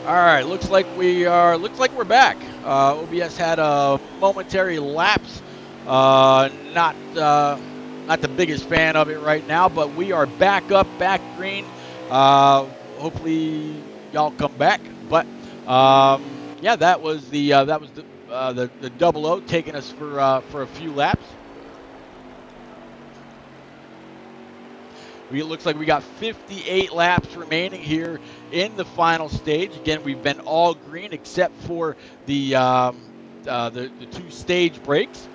All right, looks like we're back. OBS had a momentary lapse. Not the biggest fan of it right now, but we are back up, back green. Uh, Hopefully y'all come back. But um, yeah, that was the double O taking us for a few laps. It looks like we got 58 laps remaining here in the final stage. Again, we've been all green except for the two stage breaks.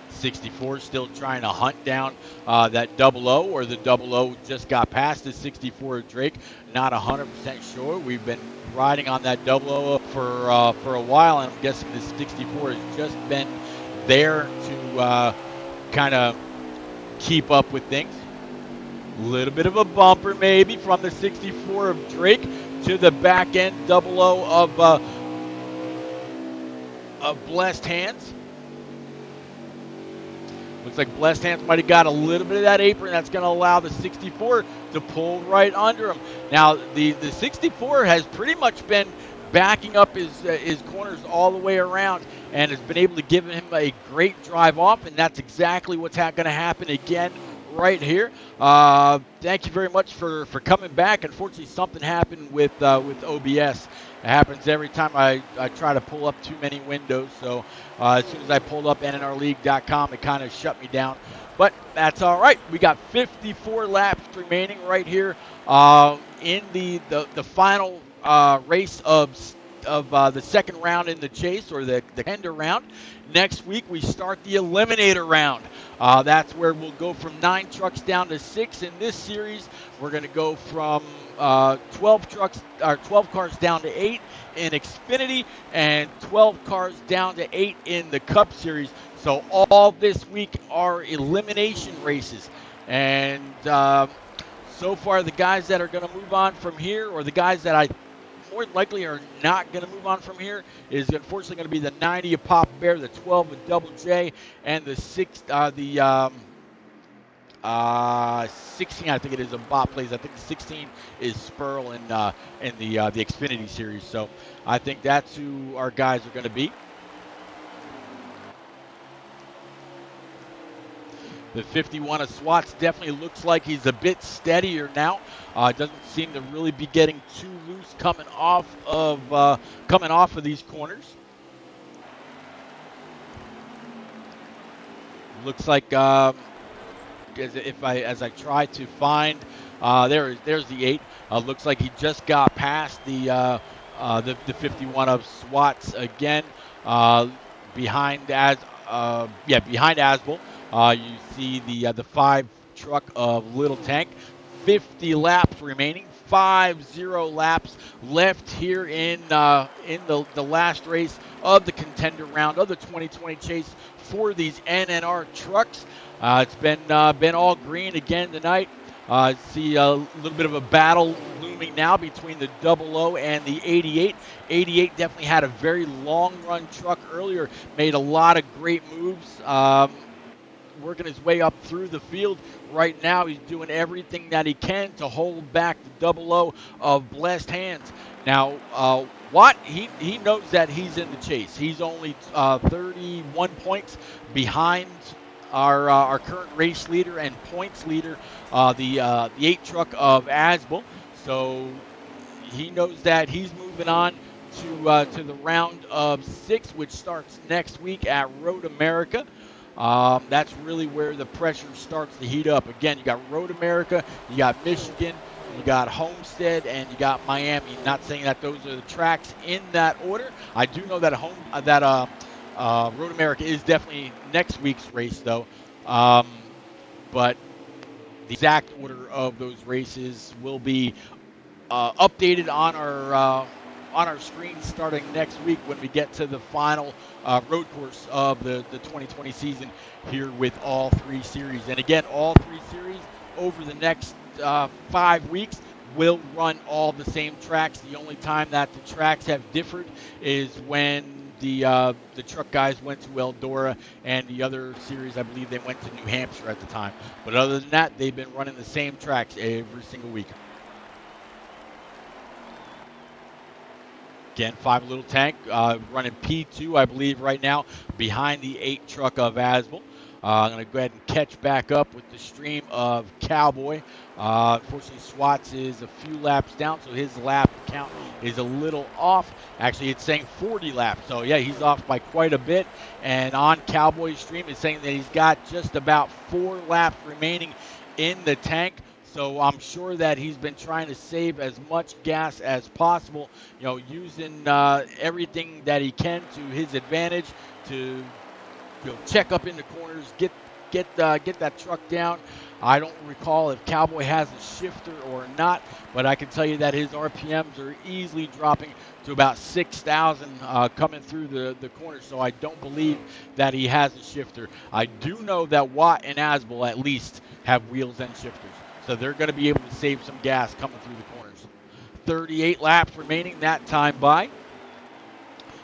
64 still trying to hunt down that double O, or the double O just got past the 64 Drake. Not 100% sure. We've been riding on that double O for a while, and I'm guessing the 64 has just been there to kind of keep up with things. A little bit of a bumper maybe from the 64 of Drake to the back end double O of Blessed Hands. Looks like Blessed Hands might have got a little bit of that apron. That's going to allow the 64 to pull right under him. Now, the 64 has pretty much been backing up his corners all the way around and has been able to give him a great drive off, and that's exactly what's going to happen again right here. Thank you very much for coming back. Unfortunately, something happened with OBS. It happens every time I try to pull up too many windows. So as soon as I pulled up NNRleague.com, it kind of shut me down. But that's all right. We got 54 laps remaining right here in the final race of the second round in the chase, or the tender round. Next week we start the eliminator round. That's where we'll go from 9 trucks down to 6 in this series. We're going to go from 12 cars down to 8 in Xfinity, and 12 cars down to 8 in the Cup Series. So all this week are elimination races, and so far the guys that are going to move on from here, or the guys that I more likely are not going to move on from here, is unfortunately going to be the 90 of Papa Bear, the 12 of Double J, and the 16, I think it is, a bot plays. I think the 16 is Spurl in the Xfinity series. So I think that's who our guys are going to be. The 51 of Swats definitely looks like he's a bit steadier now. Doesn't seem to really be getting too loose coming off of these corners. Looks like as I try to find, there's the 8. Looks like he just got past the 51 of Swats again, behind Asbel. You see the 5 truck of Little Tank. 50 laps remaining. 50 laps left here in the last race of the contender round of the 2020 chase for these NNR trucks. It's been all green again tonight. See a little bit of a battle looming now between the 00 and the 88. 88 definitely had a very long run truck earlier, made a lot of great moves. Working his way up through the field right now. He's doing everything that he can to hold back the 00 of Blessed Hands. Now, Watt, he knows that he's in the chase. He's only 31 points behind our current race leader and points leader, the 8 truck of Asbel. So he knows that he's moving on to the round of 6, which starts next week at Road America. That's really where the pressure starts to heat up. Again, you got Road America, you got Michigan, you got Homestead, and you got Miami. Not saying that those are the tracks in that order. I do know that Road America is definitely next week's race, though. But the exact order of those races will be updated on our screen starting next week when we get to the final road course of the 2020 season here with all 3 series. And again, all 3 series over the next 5 weeks. will run all the same tracks. The only time that the tracks have differed is when the truck guys went to Eldora, and the other series, I believe they went to New Hampshire at the time. But other than that, they've been running the same tracks every single week. Again, 5 little tank running P2, I believe, right now behind the 8 truck of Asbel. I'm going to go ahead and catch back up with the stream of Cowboy. Unfortunately, Swats is a few laps down, so his lap count is a little off. Actually, it's saying 40 laps, so yeah, he's off by quite a bit. And on Cowboy's stream, it's saying that he's got just about 4 laps remaining in the tank. So I'm sure that he's been trying to save as much gas as possible, using everything that he can to his advantage to check up in the corners, get that truck down. I don't recall if Cowboy has a shifter or not, but I can tell you that his RPMs are easily dropping to about 6,000 coming through the corner, so I don't believe that he has a shifter. I do know that Watt and Asbel at least have wheels and shifters, so they're going to be able to save some gas coming through the corners. 38 laps remaining that time by.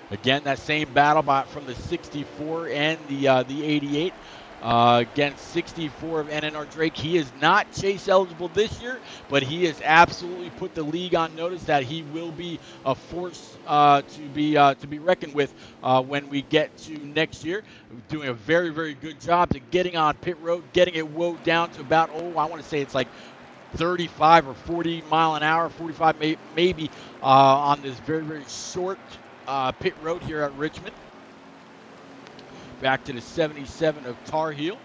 Again, that same battle from the 64 and the 88. Again, 64 of NNR Drake. He is not chase eligible this year, but he has absolutely put the league on notice that he will be a force to be reckoned with when we get to next year. Doing a very, very good job to getting on pit road, getting it woed down to about, I want to say it's like 35 or 40 mile an hour, 45 maybe on this very, very short pit road here at Richmond. Back to the 77 of Tar Heel.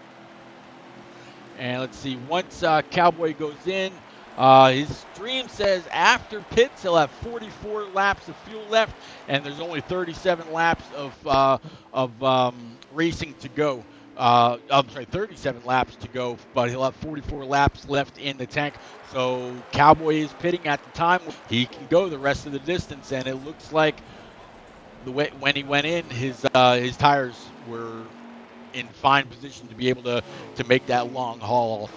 And let's see, once Cowboy goes in, his stream says after pits he'll have 44 laps of fuel left, and there's only 37 laps of racing to go. 37 laps to go, but he'll have 44 laps left in the tank. So Cowboy is pitting at the time. He can go the rest of the distance, and it looks like when he went in, his tires were in fine position to be able to make that long haul also.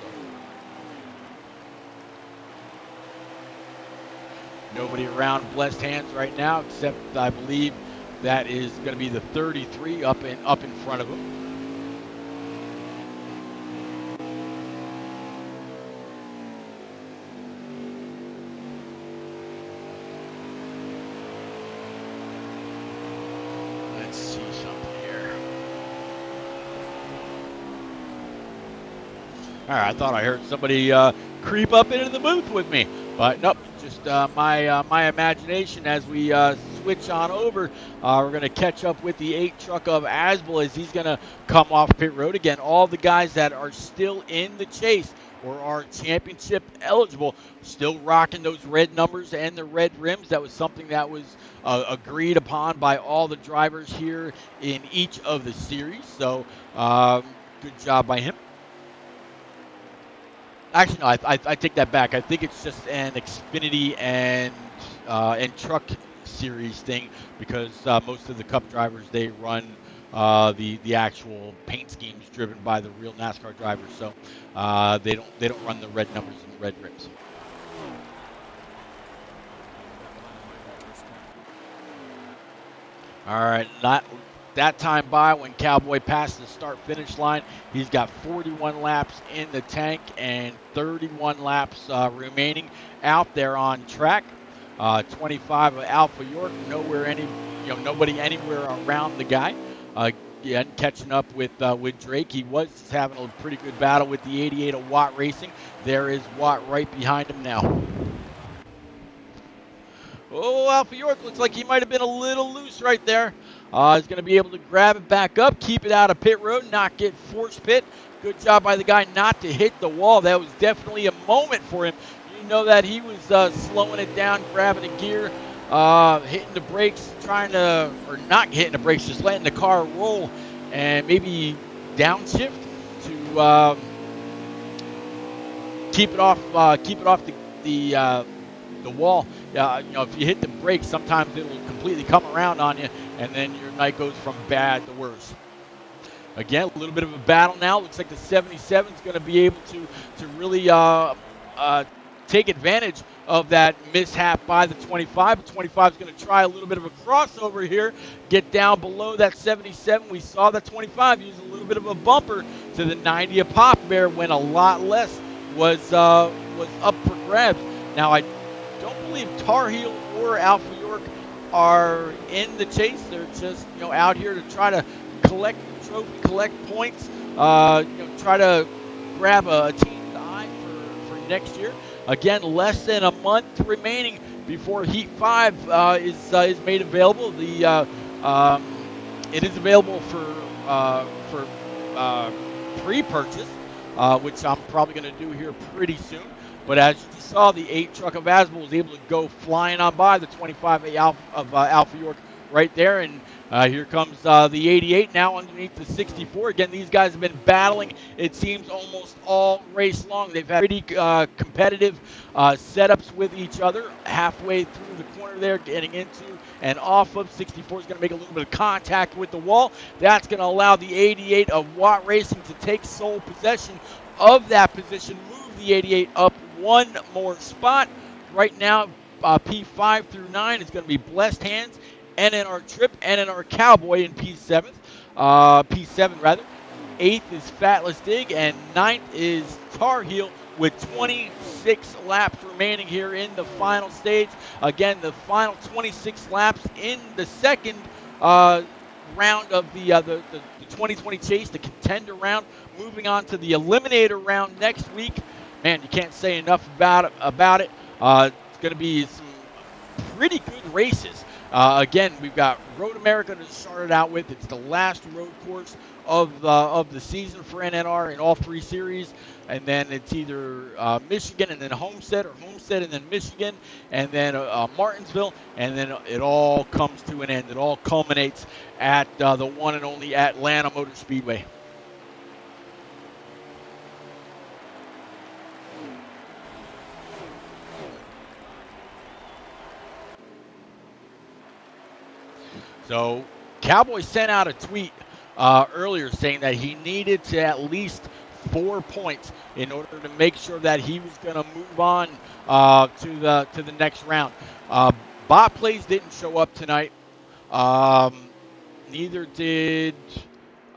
Nobody around blessed hands right now, except I believe that is going to be the 33 up in front of him. Let's see something here. All right, I thought I heard somebody creep up into the booth with me, but nope. Just my imagination. As we switch on over, we're going to catch up with the 8 truck of Asbel as he's going to come off pit road again. All the guys that are still in the chase or are championship eligible still rocking those red numbers and the red rims. That was something that was agreed upon by all the drivers here in each of the series. So good job by him. Actually, no, I take that back. I think it's just an Xfinity and truck series thing, because most of the Cup drivers, they run the actual paint schemes driven by the real NASCAR drivers. So they don't run the red numbers and red rims. All right, that time by when Cowboy passed the start-finish line, he's got 41 laps in the tank and 31 laps remaining out there on track. 25 of Alpha York, nobody anywhere around the guy. Again, catching up with Drake. He was having a pretty good battle with the 88 of Watt Racing. There is Watt right behind him now. Oh, Alpha York looks like he might have been a little loose right there. He's going to be able to grab it back up, keep it out of pit road, not get force pit. Good job by the guy not to hit the wall. That was definitely a moment for him. You know that he was slowing it down, grabbing a gear, hitting the brakes, or not hitting the brakes, just letting the car roll, and maybe downshift to keep it off the wall. If you hit the brakes, sometimes it will completely come around on you, and then your night goes from bad to worse. Again, a little bit of a battle now. Looks like the 77 is going to be able to really take advantage of that mishap by the 25. The 25 is going to try a little bit of a crossover here, get down below that 77. We saw that 25 use a little bit of a bumper to the 90 of Pop Bear when a lot less was up for grabs. Now, I don't believe Tar Heel or Alpha York are in the chase. They're just out here to try to collect the trophy, collect points, try to grab a team's eye for next year. Again, less than a month remaining before Heat 5 is made available. It is available for pre-purchase, which I'm probably going to do here pretty soon. But as you just saw, the 8 truck of Asbel was able to go flying on by the 25 of Alpha York right there. And here comes the 88 now underneath the 64. Again, these guys have been battling, it seems, almost all race long. They've had pretty competitive setups with each other. Halfway through the corner there, getting into and off of 64 is going to make a little bit of contact with the wall. That's going to allow the 88 of Watt Racing to take sole possession of that position, move the 88 up one more spot. Right now, P5 through 9 is going to be Blessed Hands, NNR Trip, NNR Cowboy in P7. P7 rather. 8th is Fatless Dig, and 9th is Tar Heel with 26 laps remaining here in the final stage. Again, the final 26 laps in the second round of the 2020 chase, the contender round. Moving on to the eliminator round next week. Man, you can't say enough about it. It's going to be some pretty good races. Again, we've got Road America to start it out with. It's the last road course of the season for NNR in all 3 series. And then it's either Michigan and then Homestead, or Homestead and then Michigan, and then Martinsville, and then it all comes to an end. It all culminates at the one and only Atlanta Motor Speedway. So Cowboy sent out a tweet earlier saying that he needed to at least 4 points in order to make sure that he was going to move on to the next round. Bot Plays didn't show up tonight. Neither did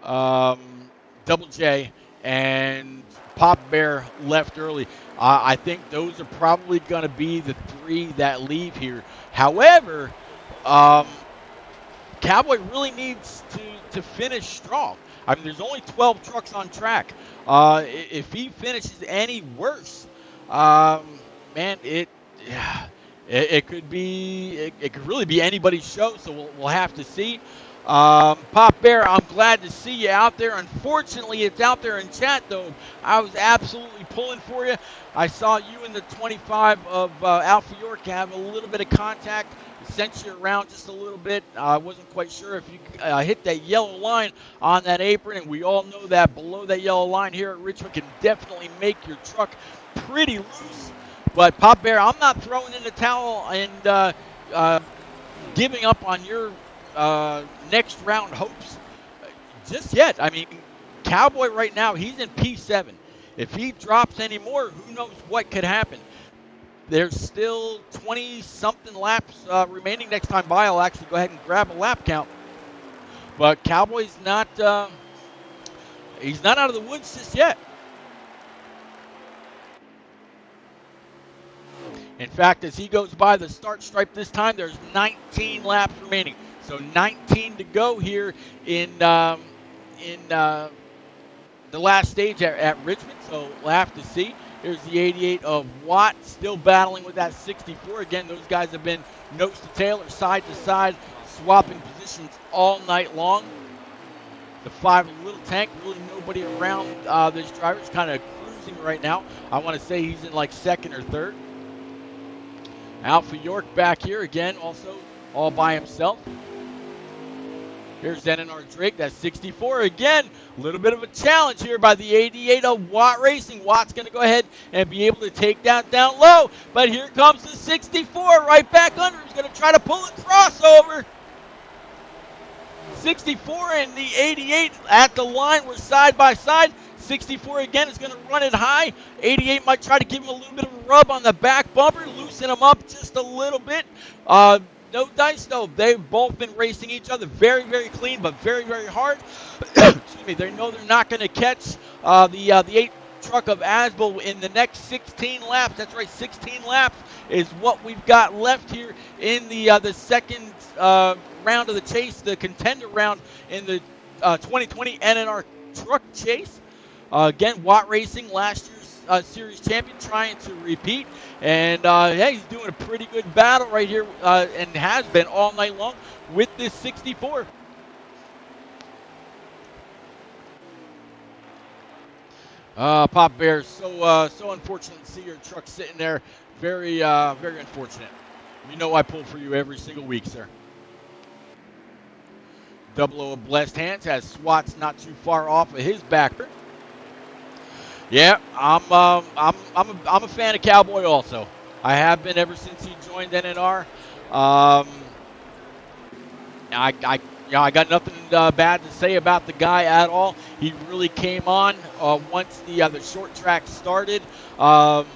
Double J, and Pop Bear left early. I think those are probably going to be the 3 that leave here. However, Cowboy really needs to finish strong. I mean, there's only 12 trucks on track. If he finishes any worse, man, it could really be anybody's show. So we'll have to see. Pop Bear, I'm glad to see you out there. Unfortunately, it's out there in chat though. I was absolutely pulling for you. I saw you in the 25 of Alpha York have a little bit of contact. Sent you around just a little bit. I wasn't quite sure if you hit that yellow line on that apron, and we all know that below that yellow line here at Richmond can definitely make your truck pretty loose. But Pop Bear, I'm not throwing in the towel and giving up on your next round hopes just yet. I mean, Cowboy right now, he's in P7. If he drops any more, who knows what could happen. There's still 20-something laps remaining. Next time by, I'll actually go ahead and grab a lap count. But Cowboy's not he's not out of the woods just yet. In fact, as he goes by the start stripe this time, there's 19 laps remaining. So 19 to go here in the last stage at Richmond. So we'll have to see. Here's the 88 of Watt, still battling with that 64. Again, those guys have been nose to tail or side to side, swapping positions all night long. The 5 Little Tank, really nobody around this driver. He's kind of cruising right now. I want to say he's in like 2nd or 3rd. Alpha York back here again, also all by himself. Here's NNR Drake, that's 64 again. A little bit of a challenge here by the 88 of Watt Racing. Watt's going to go ahead and be able to take that down low. But here comes the 64 right back under. He's going to try to pull a crossover. 64 and the 88 at the line were side by side. 64 again is going to run it high. 88 might try to give him a little bit of a rub on the back bumper, loosen him up just a little bit. No dice, though. They've both been racing each other very, very clean, but very, very hard. Excuse me. They know they're not going to catch the 8 truck of Asbel in the next 16 laps. That's right, 16 laps is what we've got left here in the second round of the chase, the contender round in the 2020 NNR truck chase. Again, Watt Racing, last year's series champion, trying to repeat. And yeah, he's doing a pretty good battle right here and has been all night long with this 64. Pop Bear, so unfortunate to see your truck sitting there. Very, very unfortunate. You know I pull for you every single week, sir. Double O of Blessed Hands has Swats not too far off of his backer. Yeah, I'm a fan of Cowboy also. I have been ever since he joined NNR. I got nothing bad to say about the guy at all. He really came on once the short track started, right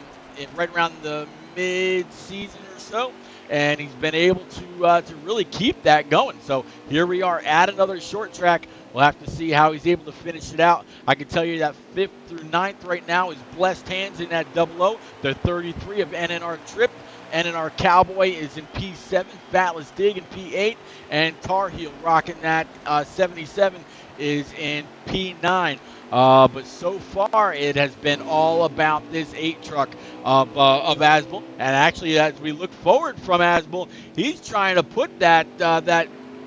around the mid-season or so, and he's been able to really keep that going. So here we are at another short track. We'll have to see how he's able to finish it out. I can tell you that 5th through 9th right now is Blessed Hands in that double O. The 33 of NNR Trip. NNR Cowboy is in P7, Fatless Dig in P8, and Tar Heel rocking that 77 is in P9. But so far, it has been all about this 8 truck of Asbel. And actually, as we look forward from Asbel, he's trying to put that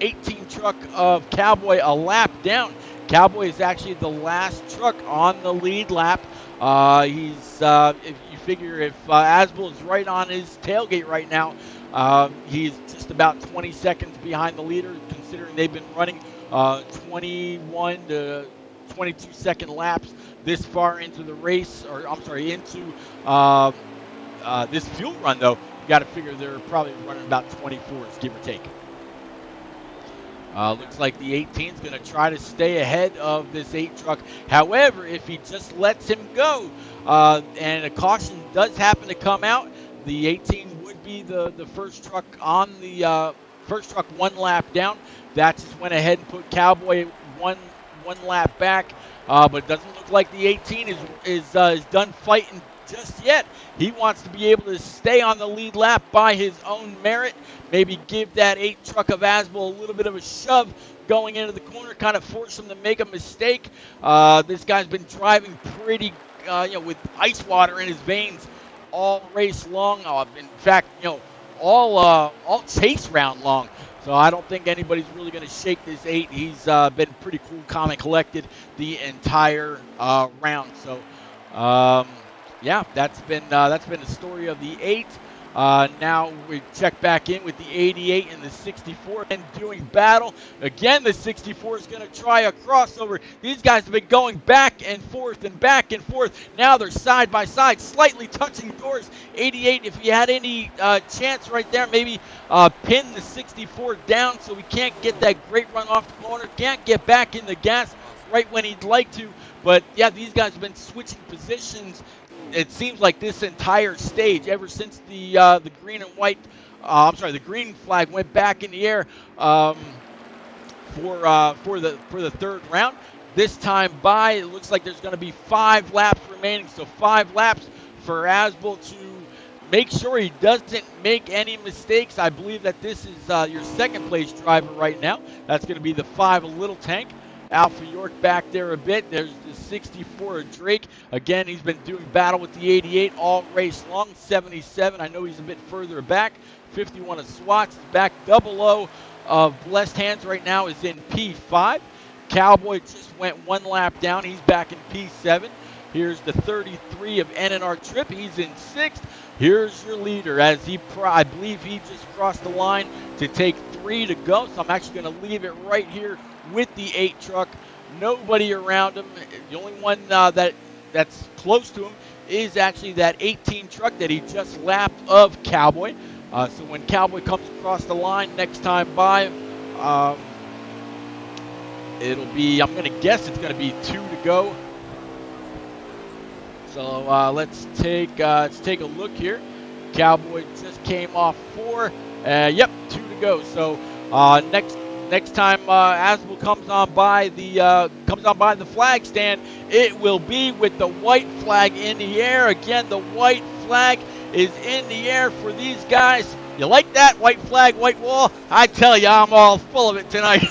18 truck of Cowboy a lap down. Cowboy is actually the last truck on the lead lap. If you figure if Asbel is right on his tailgate right now, he's just about 20 seconds behind the leader, considering they've been running 21 to 22 second laps this far into the race, or I'm sorry, into this fuel run, though. You got to figure they're probably running about 24s, give or take. Looks like the 18 is going to try to stay ahead of this 8 truck. However, if he just lets him go, and a caution does happen to come out, the 18 would be the first truck on the first truck 1 lap down. That just went ahead and put Cowboy one lap back. But it doesn't look like the 18 is done fighting just yet. He wants to be able to stay on the lead lap by his own merit. Maybe give that 8 truck of Asbel a little bit of a shove going into the corner, kind of force him to make a mistake. This guy's been driving pretty, with ice water in his veins all race long. In fact, all chase round long. So I don't think anybody's really going to shake this 8. He's been pretty cool, calm, and collected the entire round. So, yeah, that's been the story of the 8. Now we check back in with the 88 and the 64 and doing battle. Again, the 64 is going to try a crossover. These guys have been going back and forth and back and forth. Now they're side by side, slightly touching doors. 88, if you had any chance right there, maybe pin the 64 down so we can't get that great run off the corner. Can't get back in the gas right when he'd like to. But, yeah, these guys have been switching positions. It seems like this entire stage, ever since the green and white, the green flag went back in the air for the third round. This time by, it looks like there's going to be 5 laps remaining. So 5 laps for Asbel to make sure he doesn't make any mistakes. I believe that this is your second place driver right now. That's going to be the 5 Little Tank. Alpha York back there a bit. There's the 64 of Drake. Again, he's been doing battle with the 88 all race long. 77, I know he's a bit further back. 51 of Swats is back. Double O of Blessed Hands right now is in P5. Cowboy just went 1 lap down. He's back in P7. Here's the 33 of NNR Trip. He's in 6th. Here's your leader as I believe he just crossed the line to take 3 to go. So I'm actually going to leave it right here with the 8 truck. Nobody around him. The only one that's close to him is actually that 18 truck that he just lapped of Cowboy. So when Cowboy comes across the line next time by, it'll be, I'm going to guess it's going to be 2 to go. So let's take a look here. Cowboys just came off 4. Yep, 2 to go. So next time Asbel comes on by the flag stand, it will be with the white flag in the air. Again, the white flag is in the air for these guys. You like that white flag, white wall? I tell you, I'm all full of it tonight.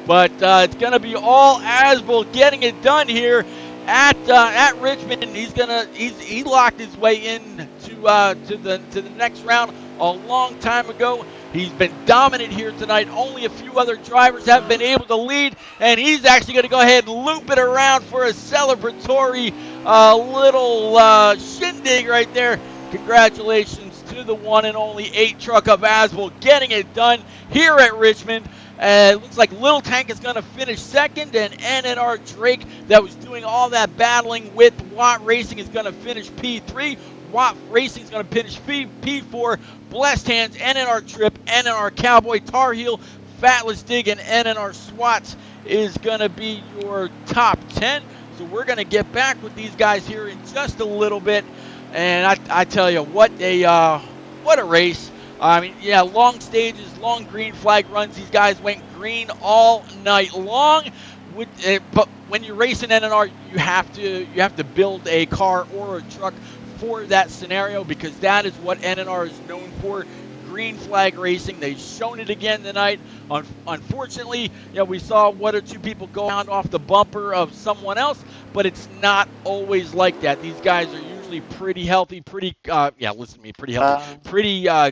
But it's going to be all Asbel getting it done here at Richmond. He locked his way in to the next round a long time ago. He's been dominant here tonight. Only a few other drivers have been able to lead, and he's actually going to go ahead and loop it around for a celebratory little shindig right there. Congratulations to the one and only 8 truck of Asbel getting it done here at Richmond. It looks like Little Tank is going to finish second, and NNR Drake, that was doing all that battling with Watt Racing, is going to finish P3. Watt Racing is going to finish P4. Blessed Hands, NNR Trip, NNR Cowboy, Tar Heel, Fatless Dig, and NNR Swats is going to be your top 10. So we're going to get back with these guys here in just a little bit. And I tell you, what a race. I mean, yeah, long stages, long green flag runs. These guys went green all night long. But when you're racing NNR, you have to build a car or a truck for that scenario, because that is what NNR is known for. Green flag racing. They've shown it again tonight. Unfortunately, we saw 1 or 2 people go down off the bumper of someone else, but it's not always like that. These guys are usually pretty healthy, pretty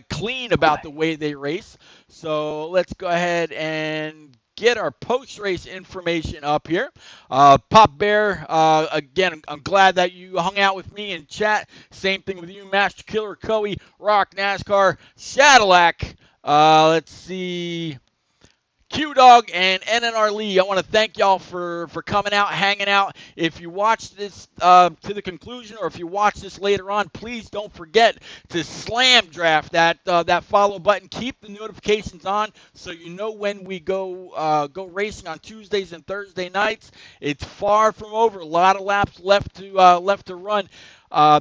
clean about the way they race. So let's go ahead and get our post-race information up here. Pop Bear, again, I'm glad that you hung out with me in chat. Same thing with you, Master Killer, Coey, Rock, NASCAR, Shadilac. Let's see. Q-Dog and NNR Lee, I want to thank y'all for coming out, hanging out. If you watch this to the conclusion, or if you watch this later on, please don't forget to slam draft that follow button. Keep the notifications on so you know when we go racing on Tuesdays and Thursday nights. It's far from over. A lot of laps left to run.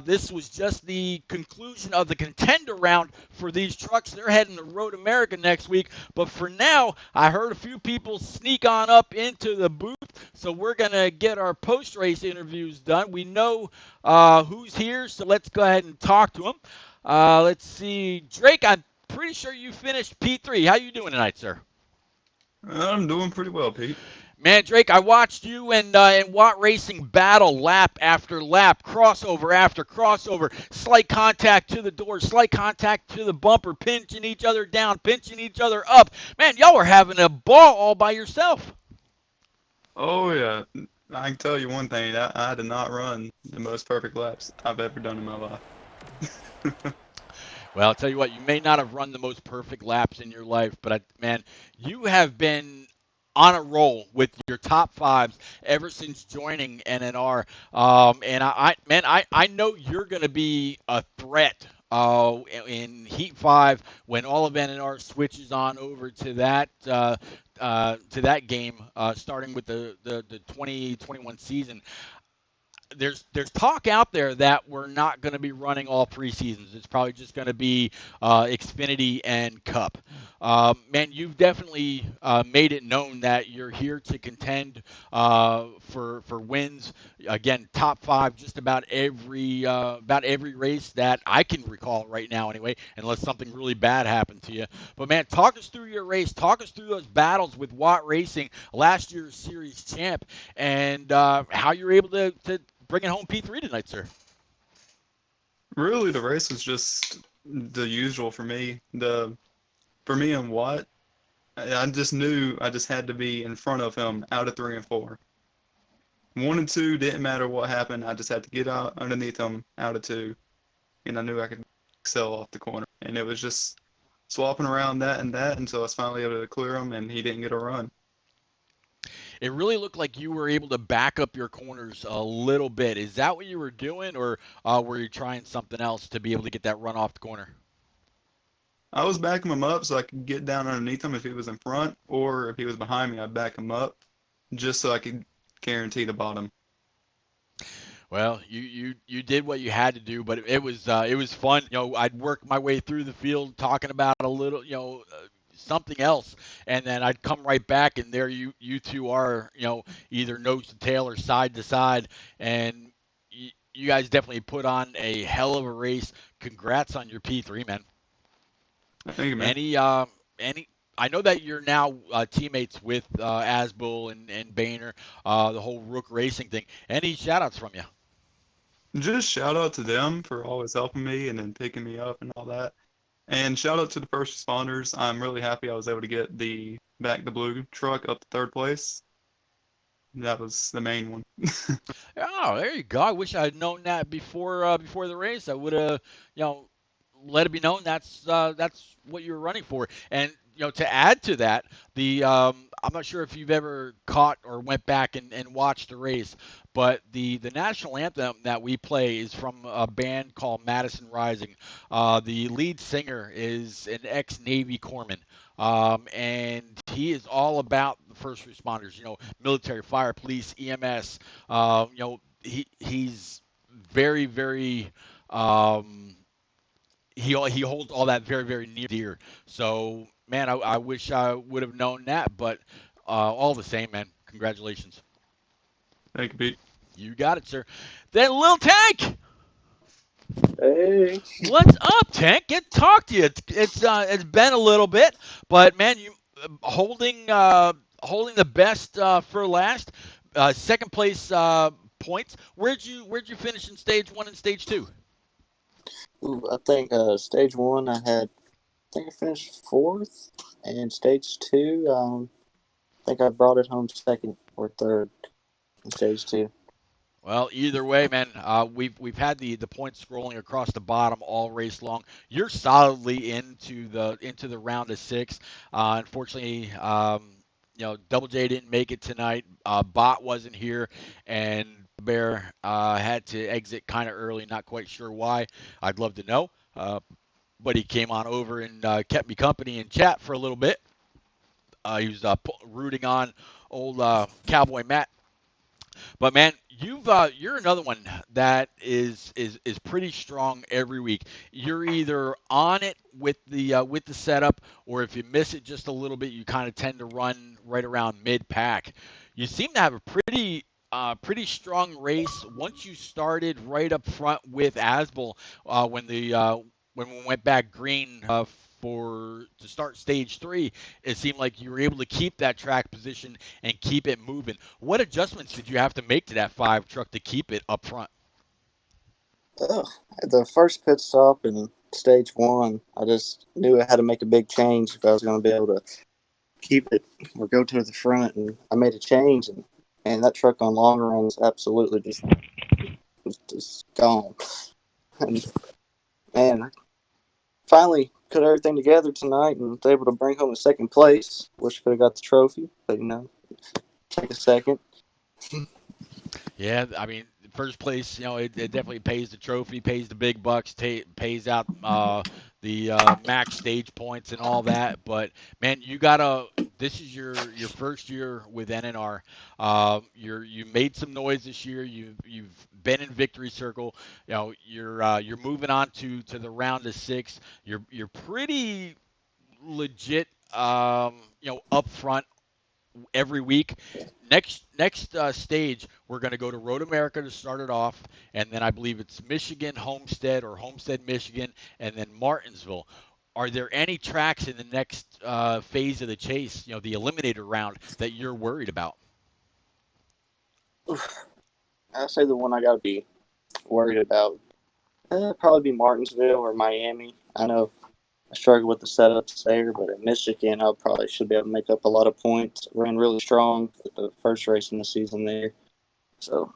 This was just the conclusion of the contender round for these trucks. They're heading to Road America next week. But for now, I heard a few people sneak on up into the booth. So we're going to get our post-race interviews done. We know who's here, so let's go ahead and talk to them. Let's see. Drake, I'm pretty sure you finished P3. How you doing tonight, sir? I'm doing pretty well, Pete. Man, Drake, I watched you and Watt Racing battle lap after lap, crossover after crossover, slight contact to the door, slight contact to the bumper, pinching each other down, pinching each other up. Man, y'all were having a ball all by yourself. Oh yeah, I can tell you one thing. I did not run the most perfect laps I've ever done in my life. Well, I'll tell you what, you may not have run the most perfect laps in your life, but, man, you have been on a roll with your top 5s ever since joining NNR. And I know you're going to be a threat in Heat 5 when all of NNR switches on over to that game, starting with the 2021 season. There's talk out there that we're not going to be running all 3 seasons. It's probably just going to be Xfinity and Cup. Man, you've definitely made it known that you're here to contend for wins. Again, top 5 just about every race that I can recall right now, anyway, unless something really bad happened to you. But man, talk us through your race. Talk us through those battles with Watt Racing, last year's series champ, and how you're able to bringing home P3 tonight, sir. Really, the race was just the usual for me. For me and Watt, I just knew I just had to be in front of him out of 3 and 4. 1 and 2 didn't matter what happened. I just had to get out underneath him out of 2, and I knew I could excel off the corner. And it was just swapping around that and that until I was finally able to clear him, and he didn't get a run. It really looked like you were able to back up your corners a little bit. Is that what you were doing, or were you trying something else to be able to get that run off the corner? I was backing him up so I could get down underneath him if he was in front, or if he was behind me, I'd back him up just so I could guarantee the bottom. Well, you did what you had to do, but it was fun. I'd work my way through the field talking about a little, something else, and then I'd come right back, and there you two are, either nose to tail or side to side, and you guys definitely put on a hell of a race. Congrats on your P3, man. Thank you, man. Any I know that you're now teammates with Asbull and Boehner, the whole Rook Racing thing. Any shout outs from you? Just shout out to them for always helping me and then picking me up and all that. And shout out to the first responders. I'm really happy I was able to get the Back the Blue truck up to third place. That was the main one. Oh, there you go. I wish I had known that before the race. I would have, you know, let it be known that's what you were running for. And to add to that, the I'm not sure if you've ever caught or went back and watched the race, but the national anthem that we play is from a band called Madison Rising. The lead singer is an ex-Navy corpsman. And he is all about the first responders, military, fire, police, EMS. He's very, very he holds all that very, very near dear. So, man, I wish I would have known that, but all the same, man, congratulations. Thank you, Pete. You got it, sir. Then Lil Tank, Hey, what's up, Tank? Get to talk to you. It's been a little bit, but man, you holding the best for last. Second place points. Where'd you finish in stage one and stage two? I think stage one I think I finished fourth, and stage two, I think I brought it home second or third in stage two. Well, either way, man, we've had the points scrolling across the bottom all race long. You're solidly into the round of six. Unfortunately, Double J didn't make it tonight. Bot wasn't here, and Bear had to exit kind of early. Not quite sure why. I'd love to know. But he came on over and kept me company in chat for a little bit. He was rooting on old Cowboy Matt. But man, you're another one that is pretty strong every week. You're either on it with the setup, or if you miss it just a little bit, you kind of tend to run right around mid pack. You seem to have a pretty strong race once you started right up front with Asbel when we went back green for to start stage three. It seemed like you were able to keep that track position and keep it moving. What adjustments did you have to make to that five truck to keep it up front? At the first pit stop in stage one, I just knew I had to make a big change if I was going to be able to keep it or go to the front, and I made a change, and that truck on long runs absolutely just was just gone. And man, I finally put everything together tonight and was able to bring home a second place. Wish I could have got the trophy, but take a second. Yeah, I mean, first place, it definitely pays the trophy, pays the big bucks, pays out the max stage points and all that. But man, you gotta. This is your first year with NNR. You made some noise this year. You've been in victory circle. You're moving on to the round of six. You're pretty legit. Up front every week. Next stage, we're going to go to Road America to start it off, and then I believe it's Michigan, Homestead, or Homestead, Michigan, and then Martinsville. Are there any tracks in the next phase of the chase, the eliminator round, that you're worried about? I say the one I got to be worried about probably be Martinsville or Miami. I know I struggle with the setups there, but at Michigan, I probably should be able to make up a lot of points. Ran really strong at the first race in the season there, so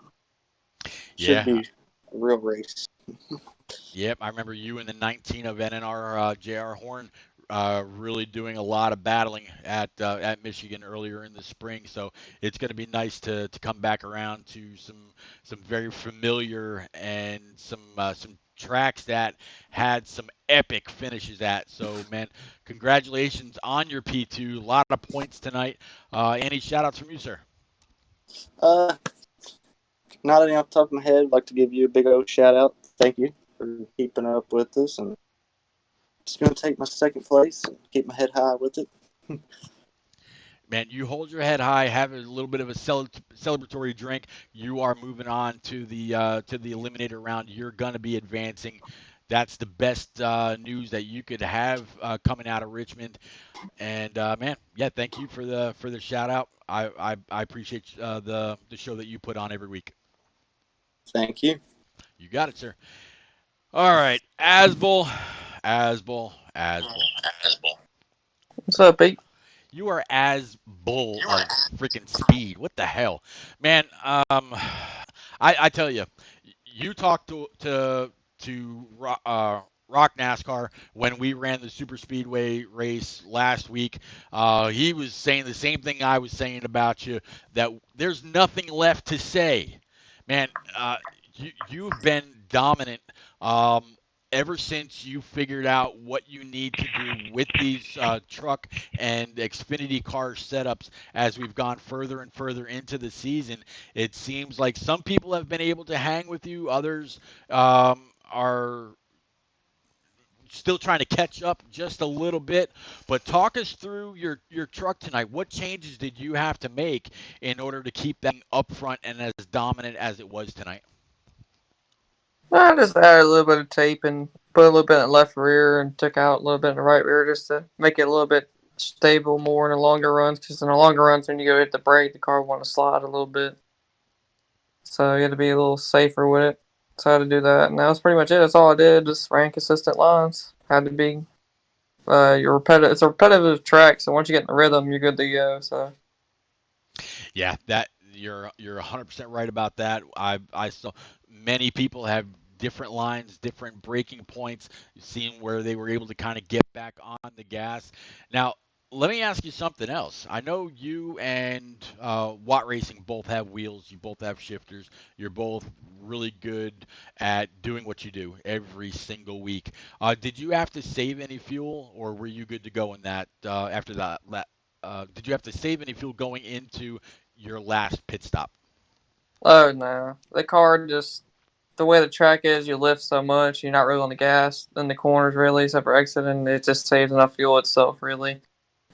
should Yeah. be a real race. Yep, I remember you in the 19 of NNR, J.R. Horn, really doing a lot of battling at Michigan earlier in the spring. So it's going to be nice to come back around to some very familiar and some tracks that had some epic finishes at. So man, congratulations on your P2. A lot of points tonight. Any shout outs from you, sir? Uh, not any off the top of my head. I'd like to give you a big old shout out. Thank you for keeping up with us, and just going to take my second place and keep my head high with it. Man, you hold your head high, have a little bit of a celebratory drink. You are moving on to the eliminator round. You're going to be advancing. That's the best news that you could have coming out of Richmond. And man, yeah, thank you for the shout out. I appreciate the show that you put on every week. Thank you. You got it, sir. All right, Asbel, Asbel. What's up, Pete? You are as bull of freaking speed. What the hell, man? I tell you, you talked to Rock NASCAR when we ran the super speedway race last week. He was saying the same thing I was saying about you, that there's nothing left to say, man. You've been dominant. Um, Ever since you figured out what you need to do with these truck and Xfinity car setups as we've gone further and further into the season, it seems like some people have been able to hang with you, others are still trying to catch up just a little bit. But talk us through your truck tonight. What changes did you have to make in order to keep that up front and as dominant as it was tonight? I just added a little bit of tape and put a little bit in the left rear and took out a little bit in the right rear just to make it a little bit stable more in the longer runs. Because in the longer runs, when you go hit the brake, the car want to slide a little bit. So you had to be a little safer with it. So I had to do that, and that was pretty much it. That's all I did. Just ran consistent lines. Had to be. You're repetitive. It's a repetitive track, so once you get in the rhythm, you're good to go. So Yeah, that you're 100% right about that. I saw many people have different lines, different breaking points, seeing where they were able to kind of get back on the gas. Now, let me ask you something else. I know you and Watt Racing both have wheels. You both have shifters. You're both really good at doing what you do every single week. Did you have to save any fuel, or were you good to go in that after that? Did you have to save any fuel going into your last pit stop? oh no, the car just the way the track is, you lift so much, you're not really on the gas in the corners really, except for exiting. It just saves enough fuel itself really.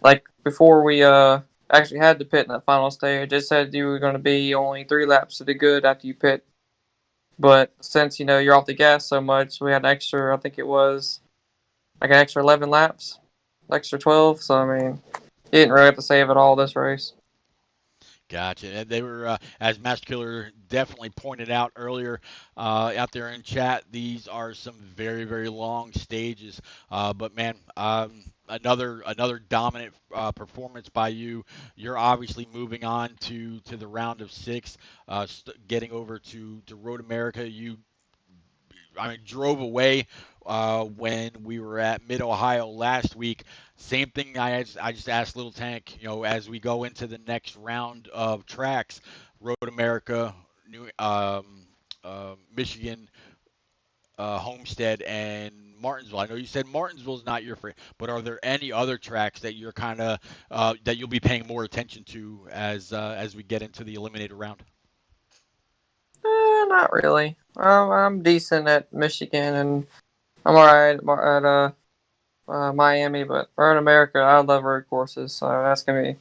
Like before we actually had to pit in that final stage, it said you were going to be only 3 laps to the good after you pit. But since you're off the gas so much, we had an extra. I think it was like an extra 11 laps, extra 12. So I mean, you didn't really have to save it all this race. Gotcha. And they were, as Master Killer definitely pointed out earlier out there in chat, these are some very, very long stages. But man, another dominant performance by you. You're obviously moving on to the round of six, getting over to Road America. I mean, drove away when we were at Mid Ohio last week. Same thing. I just asked Little Tank. As we go into the next round of tracks, Road America, Michigan, Homestead, and Martinsville. I know you said Martinsville is not your favorite, but are there any other tracks that you're kind of that you'll be paying more attention to as we get into the eliminator round? Not really. I'm decent at Michigan, and I'm alright at Miami. But Road America, I love road courses, so that's gonna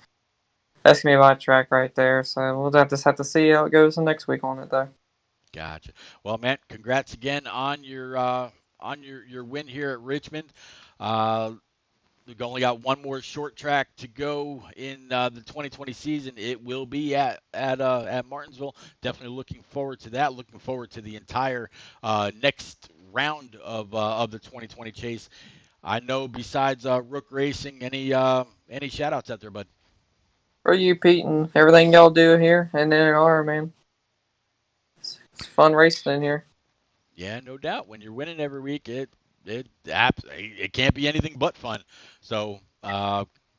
be my track right there. So we'll just have to see how it goes the next week on it, though. Gotcha. Well, man, congrats again on your win here at Richmond. Uh, we've only got one more short track to go in the 2020 season. It will be at Martinsville. Definitely looking forward to that. Looking forward to the entire next round of the 2020 chase. I know besides Rook Racing, any shout outs out there, bud? For you, Pete, and everything y'all do here in NNR, man. It's fun racing in here. Yeah, no doubt. When you're winning every week, it can't be anything but fun. So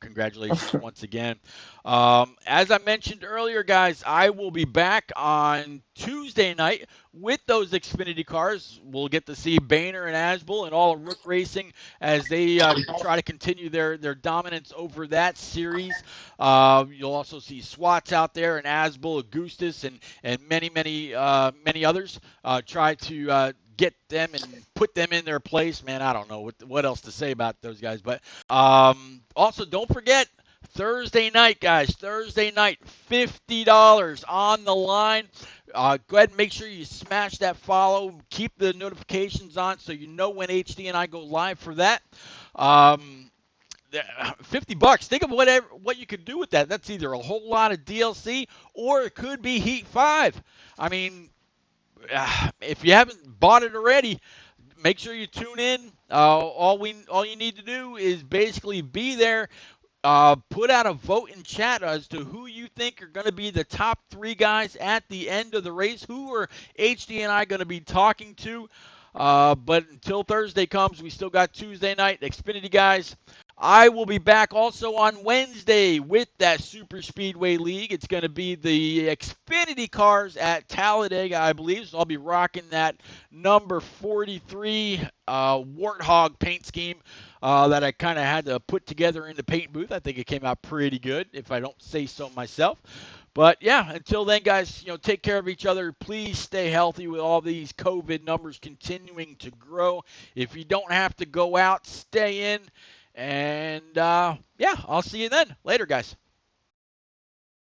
congratulations once again. As I mentioned earlier, guys, I will be back on Tuesday night with those Xfinity cars. We'll get to see Boehner and Asbel and all of Rook Racing as they try to continue their dominance over that series. You'll also see Swats out there and Asbel, Augustus, and many others try to get them and put them in their place. Man, I don't know what else to say about those guys. But also, don't forget, Thursday night, guys. Thursday night, $50 on the line. Go ahead and make sure you smash that follow. Keep the notifications on so you know when HD and I go live for that. $50. Think of what you could do with that. That's either a whole lot of DLC or it could be Heat 5. I mean, if you haven't bought it already, make sure you tune in. All you need to do is basically be there. Put out a vote in chat as to who you think are going to be the top 3 guys at the end of the race. Who are HD and I going to be talking to? But until Thursday comes, we still got Tuesday night. Xfinity guys. I will be back also on Wednesday with that Super Speedway League. It's going to be the Xfinity cars at Talladega, I believe. So I'll be rocking that number 43 Warthog paint scheme that I kind of had to put together in the paint booth. I think it came out pretty good, if I don't say so myself. But yeah, until then, guys, take care of each other. Please stay healthy with all these COVID numbers continuing to grow. If you don't have to go out, stay in. And, yeah, I'll see you then. Later, guys.